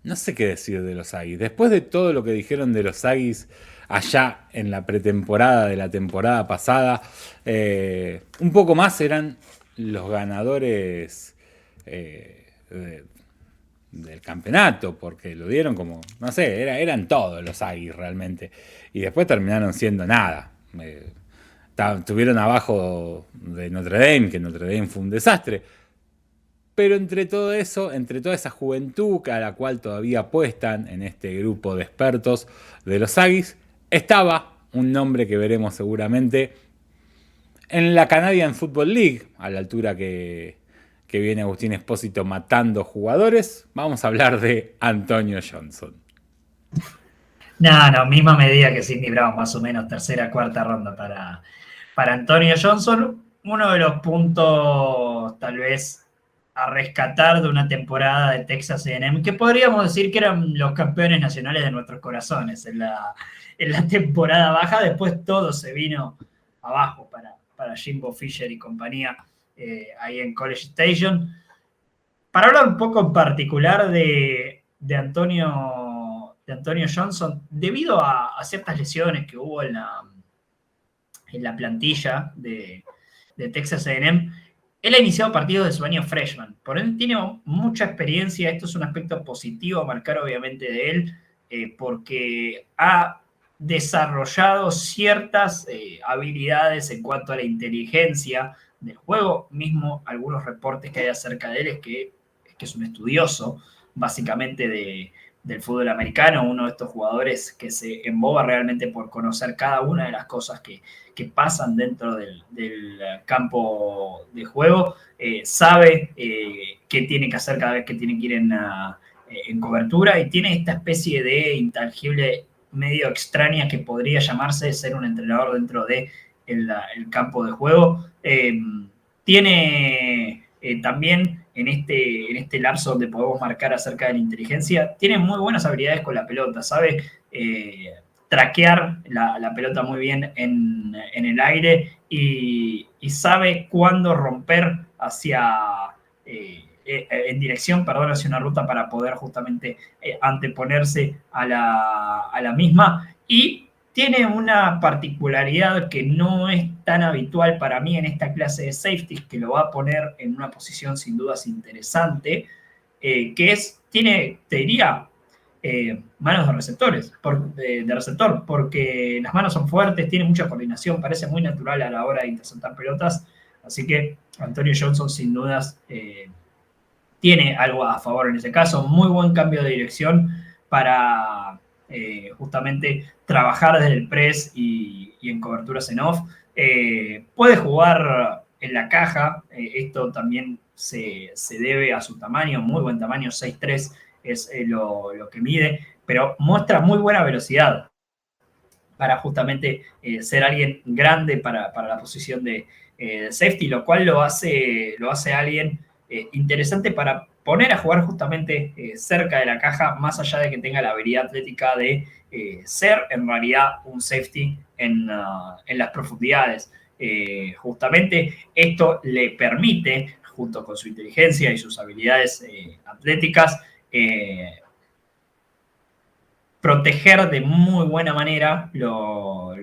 No sé qué decir de los Aggies. Después de todo lo que dijeron de los Aggies allá en la pretemporada de la temporada pasada, un poco más eran los ganadores del campeonato, porque lo dieron como, no sé, eran todos los Aggies realmente. Y después terminaron siendo nada. Estuvieron abajo de Notre Dame, que Notre Dame fue un desastre. Pero entre todo eso, entre toda esa juventud a la cual todavía apuestan en este grupo de expertos de los Aggies, estaba un nombre que veremos seguramente en la Canadian Football League, a la altura que viene Agustín Espósito matando jugadores. Vamos a hablar de Antonio Johnson. No, misma medida que Sidney Brown, más o menos tercera, cuarta ronda para Antonio Johnson. Uno de los puntos tal vez a rescatar de una temporada de Texas A&M, que podríamos decir que eran los campeones nacionales de nuestros corazones en la temporada baja. Después todo se vino abajo para Jimbo Fisher y compañía ahí en College Station. Para hablar un poco en particular de Antonio Johnson, debido a ciertas lesiones que hubo en la plantilla de Texas A&M, él ha iniciado partidos de su año freshman, por él tiene mucha experiencia. Esto es un aspecto positivo a marcar obviamente de él, porque ha desarrollado ciertas habilidades en cuanto a la inteligencia del juego. Mismo algunos reportes que hay acerca de él es que es un estudioso básicamente del fútbol americano, uno de estos jugadores que se emboba realmente por conocer cada una de las cosas que pasan dentro del campo de juego, sabe qué tiene que hacer cada vez que tiene que ir en cobertura, y tiene esta especie de intangible medio extraña que podría llamarse ser un entrenador dentro del campo de juego. Tiene también en este lapso donde podemos marcar acerca de la inteligencia, tiene muy buenas habilidades con la pelota, sabe traquear la pelota muy bien en el aire y sabe cuándo romper en dirección, hacia una ruta para poder justamente anteponerse a la misma. Y tiene una particularidad que no es tan habitual para mí en esta clase de safeties, que lo va a poner en una posición sin dudas interesante, que tiene, te diría, manos de receptor, porque las manos son fuertes, tiene mucha coordinación, parece muy natural a la hora de interceptar pelotas. Así que Antonio Johnson sin dudas tiene algo a favor en ese caso. Muy buen cambio de dirección para justamente trabajar desde el press y en coberturas en off. Puede jugar en la caja, esto también se debe a su tamaño, muy buen tamaño, 6'3", es lo que mide, pero muestra muy buena velocidad para justamente ser alguien grande para la posición de safety, lo cual lo hace alguien interesante para poner a jugar justamente cerca de la caja, más allá de que tenga la habilidad atlética de ser en realidad un safety en las profundidades. Justamente esto le permite, junto con su inteligencia y sus habilidades atléticas, proteger de muy buena manera las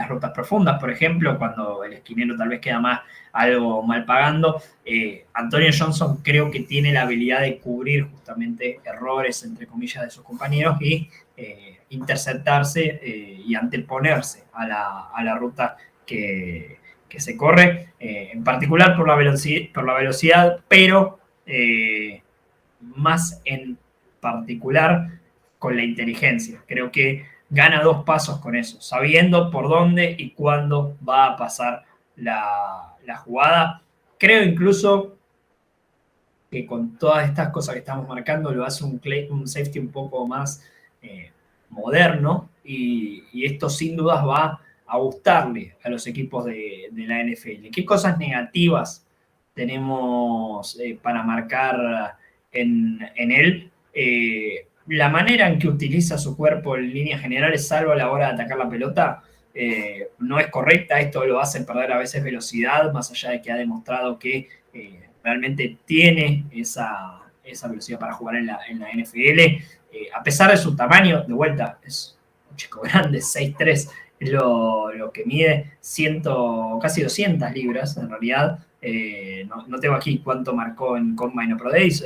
rutas profundas. Por ejemplo, cuando el esquinero tal vez queda algo mal pagando, Antonio Johnson creo que tiene la habilidad de cubrir justamente errores, entre comillas, de sus compañeros y interceptarse y anteponerse a la ruta que se corre, en particular por la velocidad, pero más en particular con la inteligencia. Creo que gana 2 pasos con eso, sabiendo por dónde y cuándo va a pasar la jugada. Creo incluso que con todas estas cosas que estamos marcando lo hace un safety un poco más moderno y esto sin dudas va a gustarle a los equipos de la NFL. ¿Qué cosas negativas tenemos para marcar en él? La manera en que utiliza su cuerpo en líneas generales, salvo a la hora de atacar la pelota, no es correcta. Esto lo hace perder a veces velocidad, más allá de que ha demostrado que realmente tiene esa velocidad para jugar en la NFL. A pesar de su tamaño, de vuelta, es un chico grande, 6'3", lo que mide casi 200 libras en realidad. No tengo aquí cuánto marcó en Combine o Pro Days,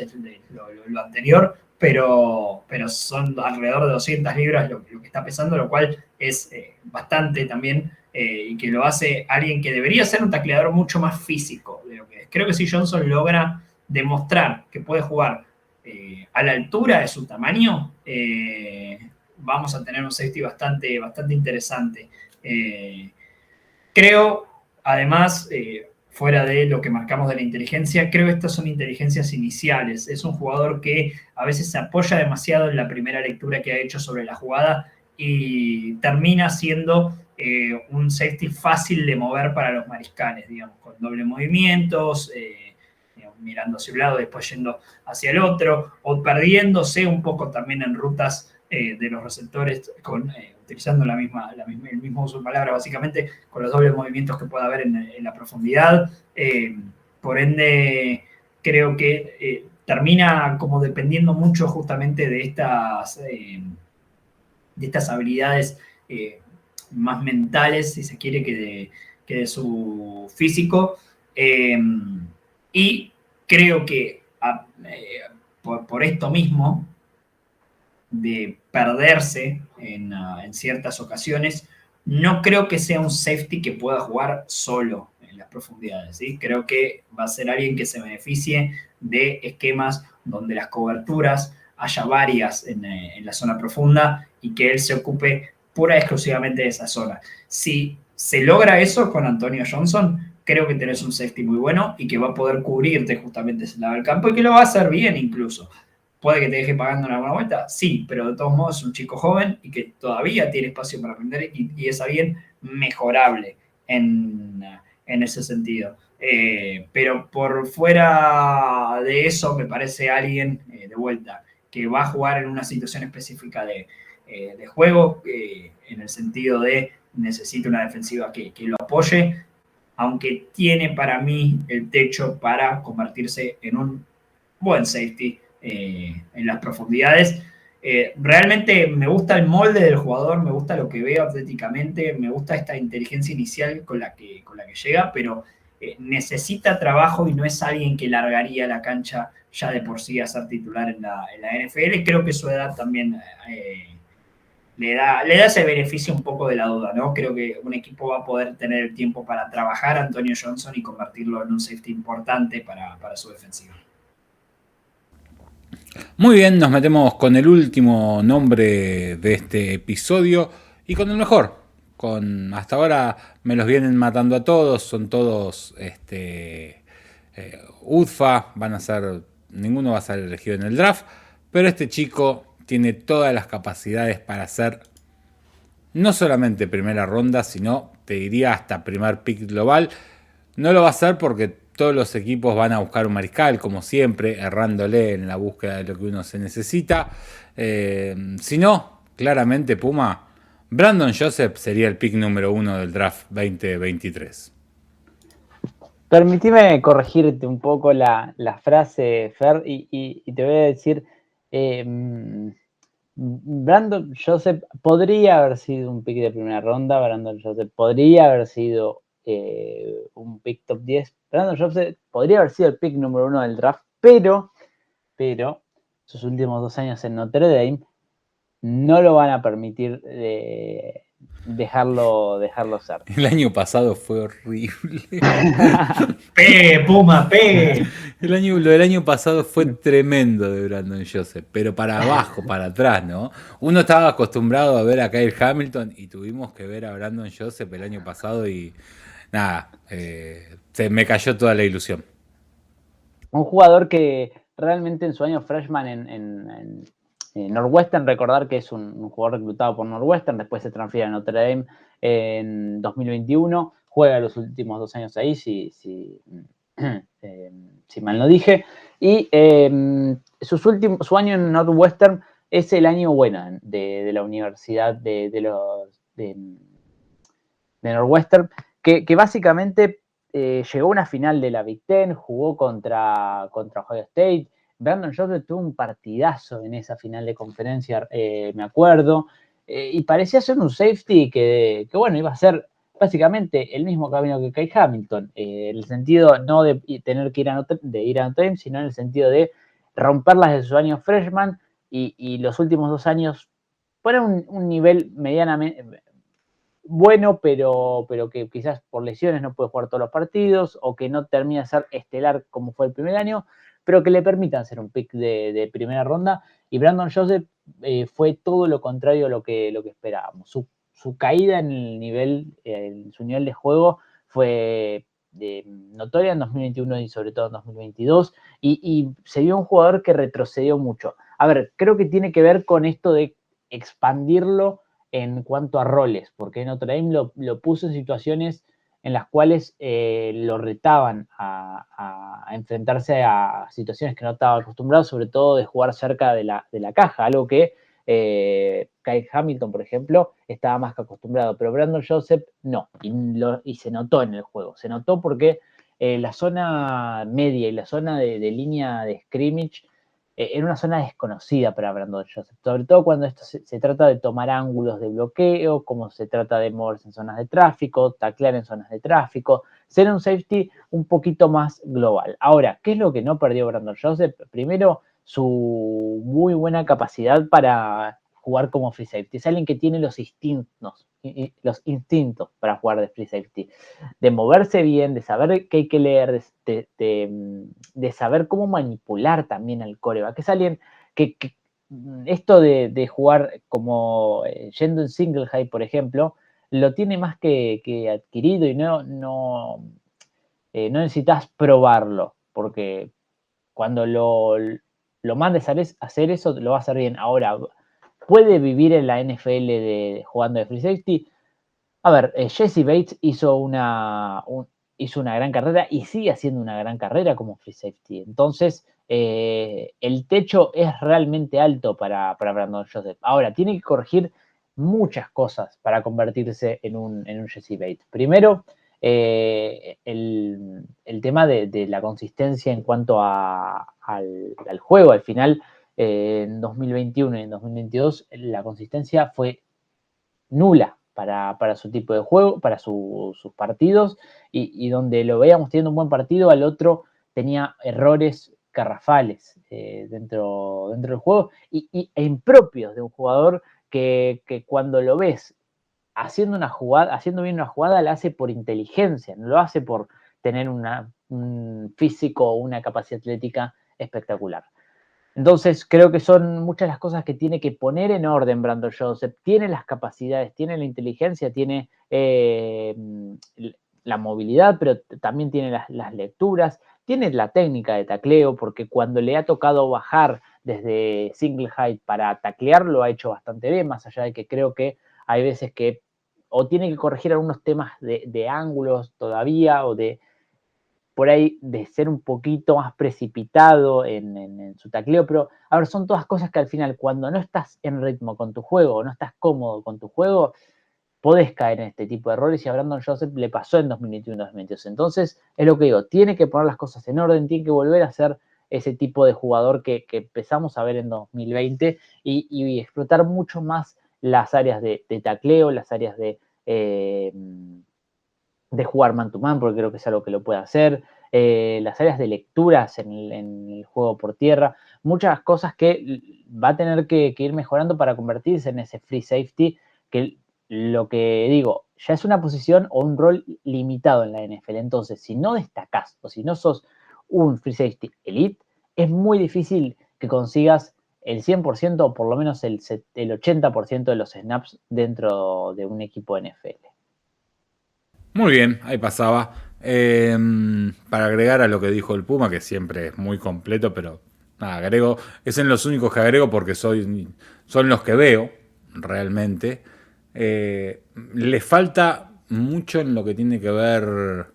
lo anterior, pero son alrededor de 200 libras lo que está pesando, lo cual es bastante también, y que lo hace alguien que debería ser un tacleador mucho más físico de lo que es. Creo que si Johnson logra demostrar que puede jugar a la altura de su tamaño, vamos a tener un safety bastante interesante. Creo, además, fuera de lo que marcamos de la inteligencia, creo que estas son inteligencias iniciales. Es un jugador que a veces se apoya demasiado en la primera lectura que ha hecho sobre la jugada y termina siendo un safety fácil de mover para los mariscales, digamos, con doble movimientos, mirando hacia un lado, después yendo hacia el otro, o perdiéndose un poco también en rutas de los receptores, utilizando el mismo uso de palabras, básicamente, con los dobles movimientos que pueda haber en la profundidad. Por ende, creo que termina como dependiendo mucho justamente de estas habilidades más mentales, si se quiere, que de su físico. Y creo que por esto mismo, de perderse en ciertas ocasiones, no creo que sea un safety que pueda jugar solo en las profundidades, ¿sí? Creo que va a ser alguien que se beneficie de esquemas donde las coberturas haya varias en la zona profunda y que él se ocupe pura y exclusivamente de esa zona. Si se logra eso con Antonio Johnson, creo que tenés un safety muy bueno y que va a poder cubrirte justamente ese lado del campo y que lo va a hacer bien incluso. ¿Puede que te deje pagando una buena vuelta? Sí, pero de todos modos es un chico joven y que todavía tiene espacio para aprender y es alguien mejorable en ese sentido. Pero por fuera de eso, me parece alguien, de vuelta, que va a jugar en una situación específica de juego, en el sentido de necesita una defensiva que lo apoye, aunque tiene para mí el techo para convertirse en un buen safety en las profundidades. Realmente me gusta el molde del jugador, me gusta lo que veo atléticamente, me gusta esta inteligencia inicial con la que llega, pero necesita trabajo y no es alguien que largaría la cancha ya de por sí a ser titular en la NFL. Creo que su edad también le da ese beneficio un poco de la duda, ¿no? Creo que un equipo va a poder tener el tiempo para trabajar a Antonio Johnson y convertirlo en un safety importante para su defensiva. Muy bien, nos metemos con el último nombre de este episodio y con el mejor. Hasta ahora me los vienen matando a todos, son todos UDFA, ninguno va a ser elegido en el draft, pero este chico tiene todas las capacidades para ser no solamente primera ronda, sino te diría hasta primer pick global. No lo va a hacer porque todos los equipos van a buscar un mariscal, como siempre, errándole en la búsqueda de lo que uno se necesita. Si no, claramente Puma, Brandon Joseph sería el pick número 1 del draft 2023. Permitime corregirte un poco la frase, Fer, y te voy a decir, Brandon Joseph podría haber sido un pick de primera ronda, Brandon Joseph podría haber sido un pick top 10, Brandon Joseph podría haber sido el pick número 1 del draft, pero sus últimos 2 años en Notre Dame no lo van a permitir dejarlo ser. El año pasado fue horrible. ¡Pegue, Puma, pegue! Lo del año pasado fue tremendo de Brandon Joseph, pero para abajo, para atrás, ¿no? Uno estaba acostumbrado a ver a Kyle Hamilton y tuvimos que ver a Brandon Joseph el año pasado y nada, se me cayó toda la ilusión. Un jugador que realmente en su año freshman en Northwestern, recordar que es un jugador reclutado por Northwestern, después se transfiere a Notre Dame en 2021, juega los últimos 2 años ahí, si mal no dije, y su año en Northwestern es el año bueno de la universidad de Northwestern, que básicamente llegó a una final de la Big Ten, jugó contra Ohio State. Brandon Joseph tuvo un partidazo en esa final de conferencia, me acuerdo, y parecía ser un safety que bueno, iba a ser básicamente el mismo camino que Kyle Hamilton, en el sentido no de tener que ir a Notre Dame, sino en el sentido de romperlas de su año freshman y los últimos 2 años poner un nivel medianamente bueno, pero que quizás por lesiones no puede jugar todos los partidos o que no termina de ser estelar como fue el primer año, pero que le permitan ser un pick de primera ronda. Y Brandon Joseph fue todo lo contrario a lo que esperábamos. Su caída en el nivel, en su nivel de juego fue notoria en 2021 y sobre todo en 2022, y se vio un jugador que retrocedió mucho. A ver, creo que tiene que ver con esto de expandirlo en cuanto a roles, porque Notre Dame lo puso en situaciones en las cuales lo retaban a enfrentarse a situaciones que no estaba acostumbrado, sobre todo de jugar cerca de la caja, algo que Kyle Hamilton, por ejemplo, estaba más que acostumbrado, pero Brandon Joseph no, y se notó en el juego, se notó porque la zona media y la zona de línea de scrimmage era una zona desconocida para Brandon Joseph, sobre todo cuando esto se trata de tomar ángulos de bloqueo, como se trata de moverse en zonas de tráfico, taclear en zonas de tráfico, ser un safety un poquito más global. Ahora, ¿qué es lo que no perdió Brandon Joseph? Primero, su muy buena capacidad para jugar como free safety. Es alguien que tiene los instintos para jugar de free safety, de moverse bien, de saber qué hay que leer, de saber cómo manipular también al coreback. Es alguien que esto de jugar como yendo en single high, por ejemplo, lo tiene más que adquirido y no necesitas probarlo, porque cuando lo mandes a hacer eso, lo va a hacer bien. Ahora, ¿puede vivir en la NFL jugando de free safety? A ver, Jessie Bates hizo una gran carrera y sigue haciendo una gran carrera como free safety. Entonces, el techo es realmente alto para Brandon Joseph. Ahora, tiene que corregir muchas cosas para convertirse en un Jessie Bates. Primero, el tema de la consistencia en cuanto al juego. Al final, en 2021 y en 2022, la consistencia fue nula para su tipo de juego, para sus partidos, y donde lo veíamos teniendo un buen partido, al otro tenía errores garrafales dentro del juego e impropios de un jugador que cuando lo ves haciendo bien una jugada, la hace por inteligencia, no lo hace por tener un físico o una capacidad atlética espectacular. Entonces, creo que son muchas las cosas que tiene que poner en orden Brandon Joseph. Tiene las capacidades, tiene la inteligencia, tiene la movilidad, pero también tiene las lecturas, tiene la técnica de tacleo, porque cuando le ha tocado bajar desde single height para taclear, lo ha hecho bastante bien, más allá de que creo que hay veces que o tiene que corregir algunos temas de ángulos todavía, o de por ahí de ser un poquito más precipitado en su tacleo, pero a ver, son todas cosas que al final, cuando no estás en ritmo con tu juego, o no estás cómodo con tu juego, podés caer en este tipo de errores, y a Brandon Joseph le pasó en 2021-2022. Entonces, es lo que digo, tiene que poner las cosas en orden, tiene que volver a ser ese tipo de jugador que empezamos a ver en 2020 y explotar mucho más las áreas de tacleo, las áreas de jugar man to man, porque creo que es algo que lo puede hacer, las áreas de lecturas en el juego por tierra, muchas cosas que va a tener que ir mejorando para convertirse en ese free safety que lo que digo, ya es una posición o un rol limitado en la NFL. Entonces, si no destacás o si no sos un free safety elite, es muy difícil que consigas el 100% o por lo menos el 80% de los snaps dentro de un equipo NFL. Muy bien, ahí pasaba. Para agregar a lo que dijo el Puma, que siempre es muy completo, pero nada, agrego, es en los únicos que agrego porque son los que veo realmente. Le falta mucho en lo que tiene que ver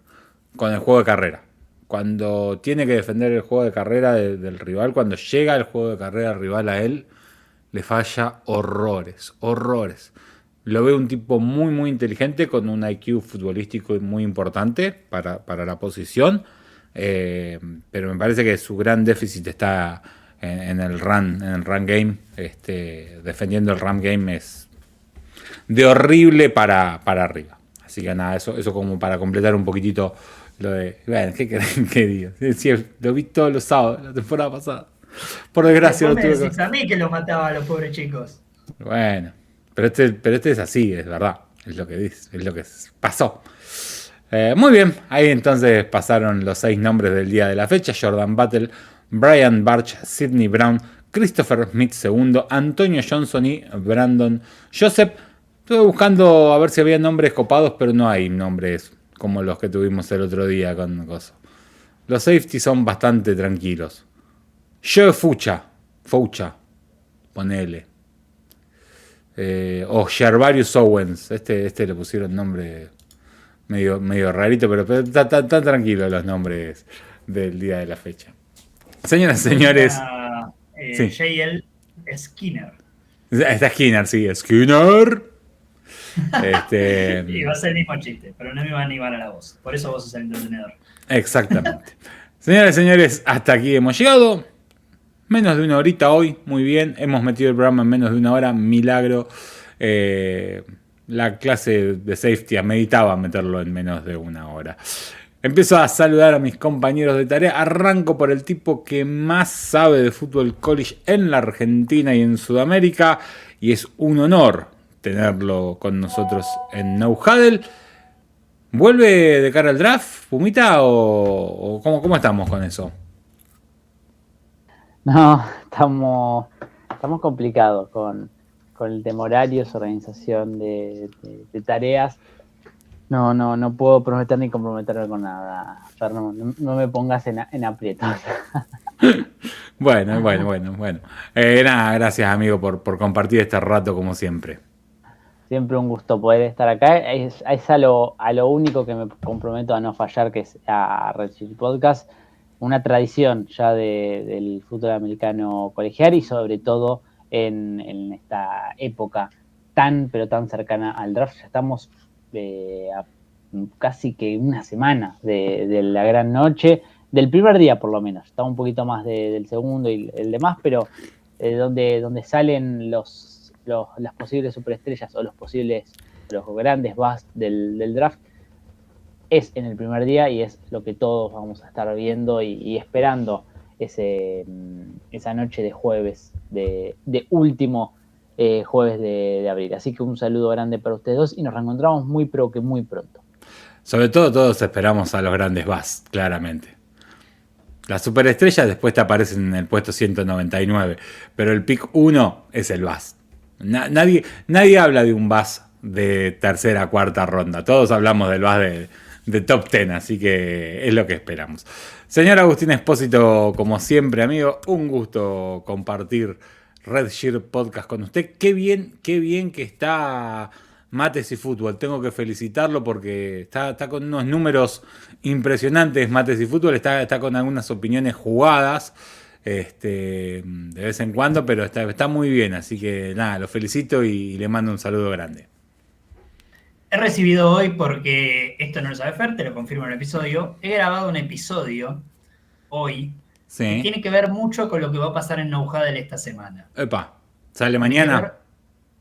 con el juego de carrera. Cuando tiene que defender el juego de carrera del rival, cuando llega el juego de carrera rival a él, le falla horrores. Lo veo un tipo muy, muy inteligente, con un IQ futbolístico muy importante para la posición. Pero me parece que su gran déficit está en el run game. Defendiendo el run game es de horrible para arriba. Así que nada, eso como para completar un poquitito lo de... Bueno, ¿qué creen que diga? Sí, lo vi todos los sábados, la temporada pasada. Por desgracia Después lo me tuve decís a mí que lo mataba a los pobres chicos. Bueno, pero este es así, es verdad. Es lo que dice, es lo que pasó. Muy bien, ahí entonces pasaron los 6 nombres del día de la fecha: Jordan Battle, Brian Barch, Sidney Brown, Christopher Smith II, Antonio Johnson y Brandon Joseph. Estuve buscando a ver si había nombres copados, pero no hay nombres como los que tuvimos el otro día con cosas. Los safety son bastante tranquilos. Joe Foucha, ponele. O Shervarius Owens. Este le pusieron nombre medio rarito, pero están tranquilos los nombres del día de la fecha. Señoras y señores. Sí. J.L. Skinner. Está Skinner, sí, Skinner. Y va a ser el mismo chiste, pero no me va a animar a la voz. Por eso vos sos el entretenedor. Exactamente. Señoras y señores, hasta aquí hemos llegado. Menos de una horita hoy, muy bien. Hemos metido el programa en menos de una hora, milagro. La clase de safety meditaba meterlo en menos de una hora. Empiezo a saludar a mis compañeros de tarea. Arranco por el tipo que más sabe de fútbol college en la Argentina y en Sudamérica. Y es un honor tenerlo con nosotros en No Huddle. ¿Vuelve de cara al draft, Pumita? ¿O cómo estamos con eso? No, estamos complicados con el tema horarios, organización de tareas. No puedo prometer ni comprometerme con nada, Fer, no me pongas en aprietos. Bueno. Nada, gracias amigo por compartir este rato como siempre. Siempre un gusto poder estar acá. Es a lo único que me comprometo a no fallar, que es a Red Shirt Podcast. Una tradición ya del fútbol americano colegial y sobre todo en esta época pero tan cercana al draft. Ya estamos a casi que una semana de la gran noche, del primer día por lo menos. Está un poquito más del segundo y el demás, pero donde salen las posibles superestrellas o los grandes busts del draft, es en el primer día y es lo que todos vamos a estar viendo y esperando esa noche de jueves, de último jueves de abril. Así que un saludo grande para ustedes dos y nos reencontramos muy pronto. Sobre todo todos esperamos a los grandes busts, claramente. Las superestrellas después te aparecen en el puesto 199, pero el pick 1 es el bust. Nadie habla de un bust de tercera, cuarta ronda. Todos hablamos del bust de top 10, así que es lo que esperamos. Señor Agustín Espósito, como siempre, amigo, un gusto compartir Red Shirt Podcast con usted. Qué bien que está Mates y Fútbol. Tengo que felicitarlo porque está con unos números impresionantes. Mates y Fútbol está con algunas opiniones jugadas de vez en cuando, pero está muy bien. Así que nada, lo felicito y le mando un saludo grande. He recibido hoy, porque esto no lo sabe Fer, te lo confirmo en el episodio. He grabado un episodio hoy que tiene que ver mucho con lo que va a pasar en No Huddle esta semana. Epa, ¿sale mañana?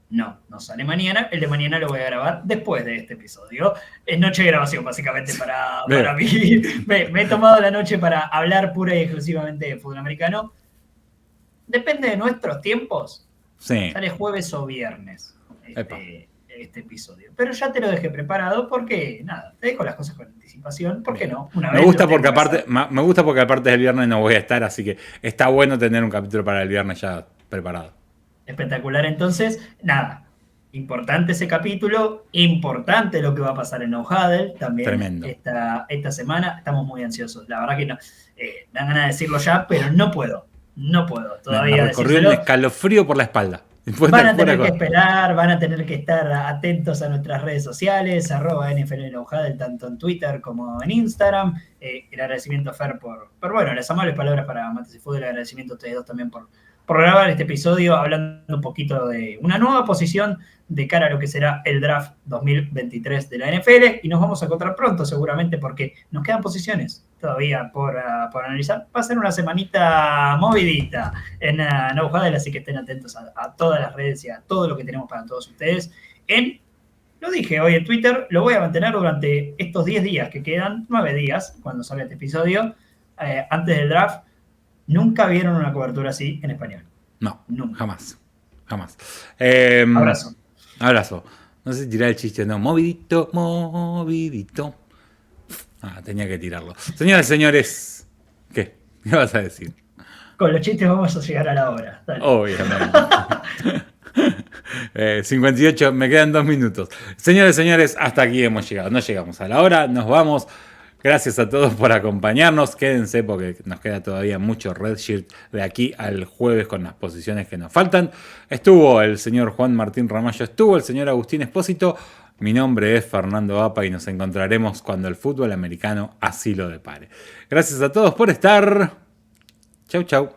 No sale mañana. El de mañana lo voy a grabar después de este episodio. Es noche de grabación, básicamente, para mí. Me he tomado la noche para hablar pura y exclusivamente de fútbol americano. Depende de nuestros tiempos. Sí. Sale jueves o viernes este episodio. Pero ya te lo dejé preparado porque, nada, te dejo las cosas con anticipación. ¿Por qué no? Me gusta porque aparte del viernes no voy a estar, así que está bueno tener un capítulo para el viernes ya preparado. Espectacular, entonces, nada. Importante ese capítulo, importante lo que va a pasar en No Huddle también. Tremendo. Esta semana. Estamos muy ansiosos. La verdad que no, dan ganas de decirlo ya, pero no puedo. Todavía me recorrió un escalofrío por la espalda. Van a tener que esperar, van a tener que estar atentos a nuestras redes sociales, @NFL No Huddle, tanto en Twitter como en Instagram. El agradecimiento a Fer por bueno, las amables palabras para Mates y Fútbol. El agradecimiento a ustedes dos también por grabar este episodio hablando un poquito de una nueva posición de cara a lo que será el draft 2023 de la NFL, y nos vamos a encontrar pronto seguramente porque nos quedan posiciones todavía por analizar. Va a ser una semanita movidita en No Huddle, así que estén atentos a todas las redes y a todo lo que tenemos para todos ustedes. Lo dije hoy en Twitter, lo voy a mantener durante estos 10 días que quedan, 9 días cuando salga este episodio, antes del draft. Nunca vieron una cobertura así en español. No, nunca. Jamás. Abrazo. No sé si tirar el chiste, no. Movidito. Tenía que tirarlo. Señoras y señores, ¿qué vas a decir? Con los chistes vamos a llegar a la hora. Dale. Obviamente. 58, me quedan 2 minutos. Señores y señores, hasta aquí hemos llegado. No llegamos a la hora, nos vamos. Gracias a todos por acompañarnos. Quédense porque nos queda todavía mucho Redshirt de aquí al jueves con las posiciones que nos faltan. Estuvo el señor Juan Martín Ramallo, estuvo el señor Agustín Espósito. Mi nombre es Fernando Apa y nos encontraremos cuando el fútbol americano así lo depare. Gracias a todos por estar. Chau.